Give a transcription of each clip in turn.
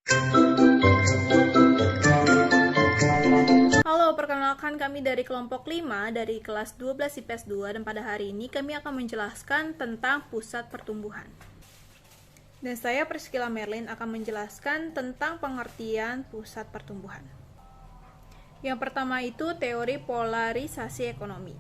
Halo, perkenalkan kami dari kelompok 5 dari kelas 12 IPS 2 dan pada hari ini kami akan menjelaskan tentang pusat pertumbuhan. Dan saya Priscilla Merlin akan menjelaskan tentang pengertian pusat pertumbuhan. Yang pertama itu teori polarisasi ekonomi.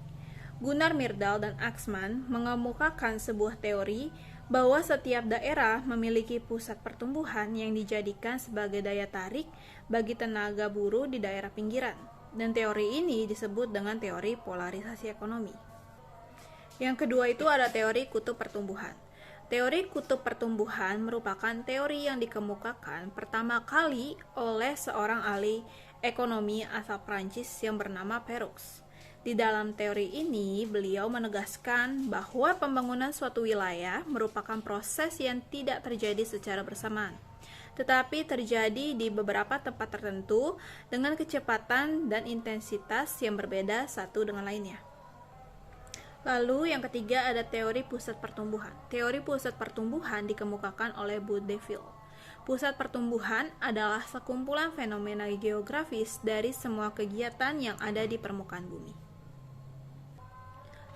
Gunnar Myrdal dan Axman mengemukakan sebuah teori bahwa setiap daerah memiliki pusat pertumbuhan yang dijadikan sebagai daya tarik bagi tenaga buruh di daerah pinggiran. Dan teori ini disebut dengan teori polarisasi ekonomi. Yang kedua itu ada teori kutub pertumbuhan. Teori kutub pertumbuhan merupakan teori yang dikemukakan pertama kali oleh seorang ahli ekonomi asal Prancis yang bernama Perroux. Di dalam teori ini, beliau menegaskan bahwa pembangunan suatu wilayah merupakan proses yang tidak terjadi secara bersamaan, tetapi terjadi di beberapa tempat tertentu dengan kecepatan dan intensitas yang berbeda satu dengan lainnya. Lalu yang ketiga ada teori pusat pertumbuhan. Teori pusat pertumbuhan dikemukakan oleh Boudeville. Pusat pertumbuhan adalah sekumpulan fenomena geografis dari semua kegiatan yang ada di permukaan bumi.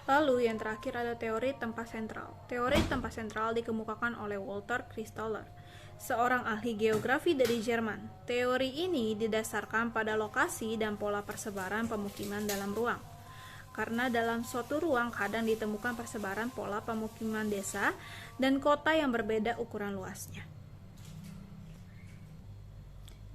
Lalu yang terakhir ada teori tempat sentral. Teori tempat sentral dikemukakan oleh Walter Christoller, seorang ahli geografi dari Jerman. Teori ini didasarkan pada lokasi dan pola persebaran pemukiman dalam ruang. Karena dalam suatu ruang kadang ditemukan persebaran pola pemukiman desa dan kota yang berbeda ukuran luasnya.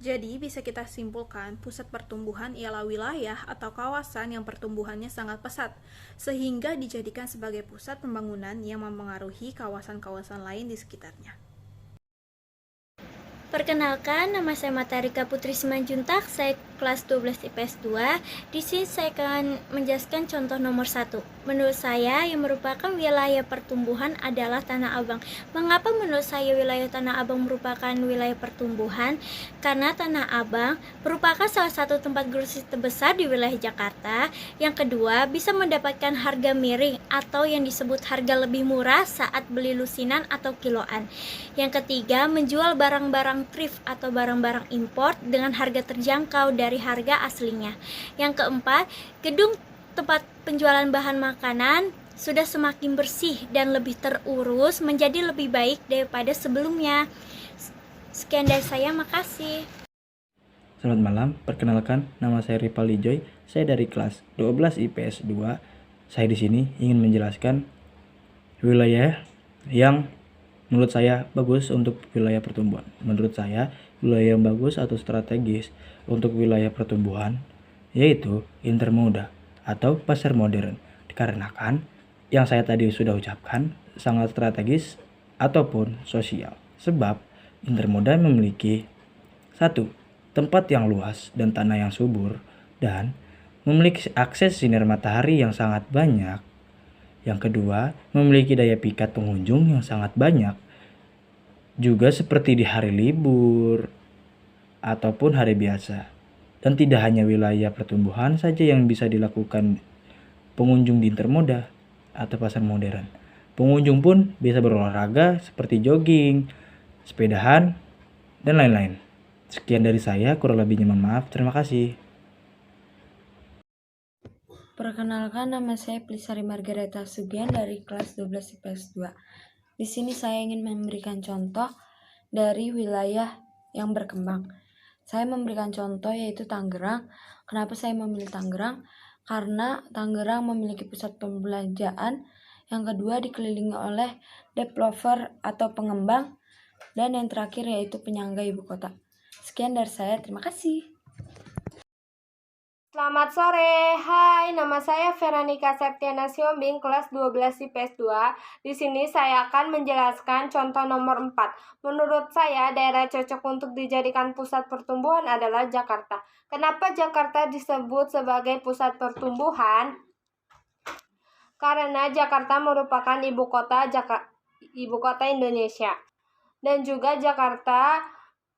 Jadi bisa kita simpulkan pusat pertumbuhan ialah wilayah atau kawasan yang pertumbuhannya sangat pesat, sehingga dijadikan sebagai pusat pembangunan yang mempengaruhi kawasan-kawasan lain di sekitarnya. Perkenalkan, nama saya Matarika Putri Simanjuntak, saya kelas 12 IPS 2. Di sini saya akan menjelaskan contoh nomor 1. Menurut saya, yang merupakan wilayah pertumbuhan adalah Tanah Abang. Mengapa menurut saya wilayah Tanah Abang merupakan wilayah pertumbuhan? Karena Tanah Abang merupakan salah satu tempat grosis terbesar di wilayah Jakarta. Yang kedua, bisa mendapatkan harga miring atau yang disebut harga lebih murah saat beli lusinan atau kiloan. Yang ketiga, menjual barang-barang thrift atau barang-barang impor dengan harga terjangkau dari harga aslinya. Yang keempat, gedung tempat penjualan bahan makanan sudah semakin bersih dan lebih terurus menjadi lebih baik daripada sebelumnya. Sekian dari saya, makasih. Selamat malam, perkenalkan nama saya Ripaldi Joy. Saya dari kelas 12 IPS 2. Saya di sini ingin menjelaskan wilayah yang menurut saya bagus untuk wilayah pertumbuhan. Menurut saya, wilayah yang bagus atau strategis untuk wilayah pertumbuhan yaitu intermoda atau pasar modern. Dikarenakan yang saya tadi sudah ucapkan sangat strategis ataupun sosial. Sebab intermoda memiliki satu, tempat yang luas dan tanah yang subur dan memiliki akses sinar matahari yang sangat banyak. Yang kedua, memiliki daya pikat pengunjung yang sangat banyak. Juga seperti di hari libur ataupun hari biasa. Dan tidak hanya wilayah pertumbuhan saja yang bisa dilakukan pengunjung di intermoda atau pasar modern. Pengunjung pun bisa berolahraga seperti jogging, sepedahan, dan lain-lain. Sekian dari saya, kurang lebihnya mohon maaf. Terima kasih. Perkenalkan, nama saya Plisari Margareta Sugian dari kelas 12 IPS 2. Di sini saya ingin memberikan contoh dari wilayah yang berkembang. Saya memberikan contoh yaitu Tangerang. Kenapa saya memilih Tangerang? Karena Tangerang memiliki pusat perbelanjaan. Yang kedua dikelilingi oleh developer atau pengembang. Dan yang terakhir yaitu penyangga ibu kota. Sekian dari saya, terima kasih. Selamat sore, hai, nama saya Veronica Septiana Siombing, kelas 12 IPS 2. Di sini saya akan menjelaskan contoh nomor 4. Menurut saya, daerah cocok untuk dijadikan pusat pertumbuhan adalah Jakarta. Kenapa Jakarta disebut sebagai pusat pertumbuhan? Karena Jakarta merupakan ibu kota Indonesia. Dan juga Jakarta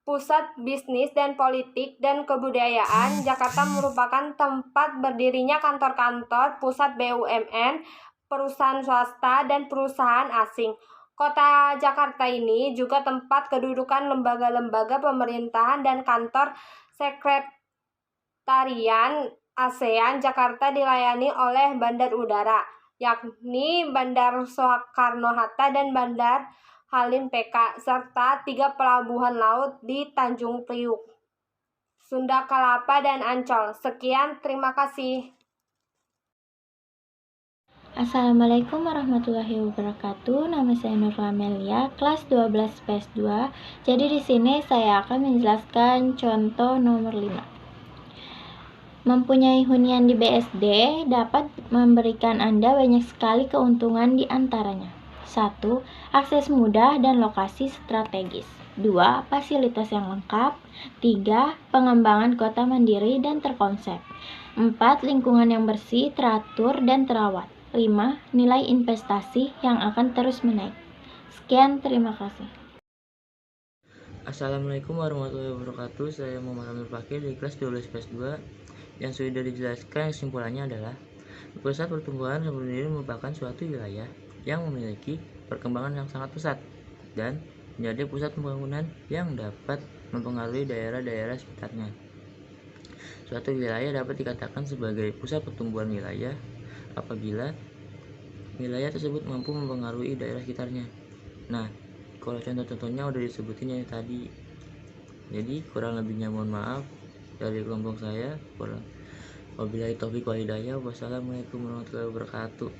pusat bisnis dan politik dan kebudayaan. Jakarta merupakan tempat berdirinya kantor-kantor, pusat BUMN, perusahaan swasta, dan perusahaan asing. Kota Jakarta ini juga tempat kedudukan lembaga-lembaga pemerintahan dan kantor sekretarian ASEAN. Jakarta dilayani oleh bandar udara, yakni Bandar Soekarno-Hatta dan Bandar Halim PK, serta 3 pelabuhan laut di Tanjung Priuk, Sunda Kelapa, dan Ancol. Sekian, terima kasih. Assalamualaikum warahmatullahi wabarakatuh. Nama saya Nurul Amelia, kelas 12 IPS 2. Jadi di sini saya akan menjelaskan contoh nomor 5. Mempunyai hunian di BSD dapat memberikan Anda banyak sekali keuntungan di antaranya. 1. Akses mudah dan lokasi strategis. 2. Fasilitas yang lengkap. 3. Pengembangan kota mandiri dan terkonsep. 4. Lingkungan yang bersih, teratur, dan terawat. 5. Nilai investasi yang akan terus menaik. Sekian, terima kasih. Assalamualaikum warahmatullahi wabarakatuh. Saya Muhammad Amir Fakir dari kelas 12 IPS 2. Yang sudah dijelaskan, kesimpulannya adalah pusat pertumbuhan sendiri merupakan suatu wilayah yang memiliki perkembangan yang sangat pesat dan menjadi pusat pembangunan yang dapat mempengaruhi daerah-daerah sekitarnya. Suatu wilayah dapat dikatakan sebagai pusat pertumbuhan wilayah apabila wilayah tersebut mampu mempengaruhi daerah sekitarnya. Nah, kalau contoh-contohnya udah disebutin ya tadi. Jadi kurang lebihnya mohon maaf dari kelompok saya. Wabillahi taufiq wal hidayah. Wassalamualaikum warahmatullahi wabarakatuh.